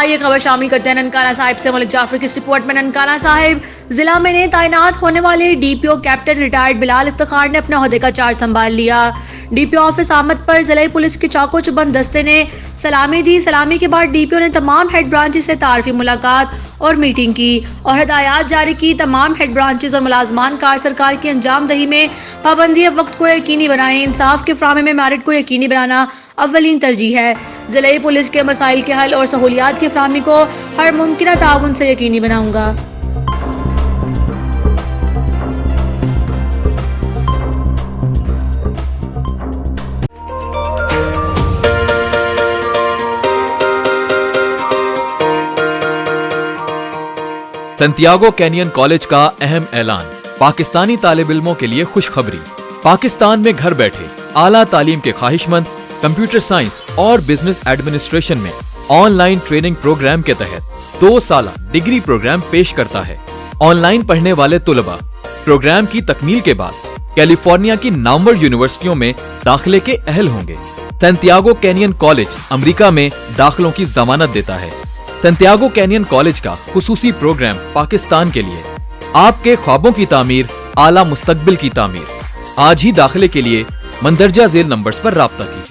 ये खबर शामिल करते हैं ननकाना साहिब से। मलिक जाफर की इस रिपोर्ट में ननकाना साहिब जिला में नए तैनात होने वाले DPO captain retired Bilal Iftikhar ने अपने ओहदे का चार्ज संभाल लिया। डीपीओ ऑफिस आमद पर जिला पुलिस के चाको चुबंद दस्ते ने सलामी दी। सलामी के बाद डीपीओ ने तमाम हेड ब्रांचेस से तारफी मुलाकात और मीटिंग की और हिदायत जारी की। तमाम हेड ब्रांचेस और मुलाजमान कार सरकार की अंजाम दही में पाबंदी वक्त को यकीनी बनाएं। इंसाफ के फ्राहमे में मेरिट को यकीनी बनाना अव्वलीन तरजीह है। जिले पुलिस के मसाइल के हल और सहूलियात की फराहमी को हर मुमकिन ताउन से यकीनी बनाऊंगा। सैंटियागो कैनियन कॉलेज का अहम ऐलान। पाकिस्तानी तालिब इल्मों के लिए खुशखबरी। पाकिस्तान में घर बैठे आला तालीम के ख्वाहिशमंद कंप्यूटर साइंस और बिजनेस एडमिनिस्ट्रेशन में ऑनलाइन ट्रेनिंग प्रोग्राम के तहत 2 साल डिग्री प्रोग्राम पेश करता है। ऑनलाइन पढ़ने वाले तुलबा प्रोग्राम की तकमील के बाद कैलिफोर्निया की नामवर यूनिवर्सिटियों में दाखिले के अहल होंगे। सैंटियागो कैनियन कॉलेज अमेरिका में दाखिलों की जमानत देता है। सैंटियागो कैनियन कॉलेज का खुसूसी प्रोग्राम पाकिस्तान के लिए आपके ख्वाबों की तामीर, आला मुस्तकबिल की तामीर। आज ही दाखिले के लिए मंदरजा झेल नंबर्स पर राब्ता कीजिए।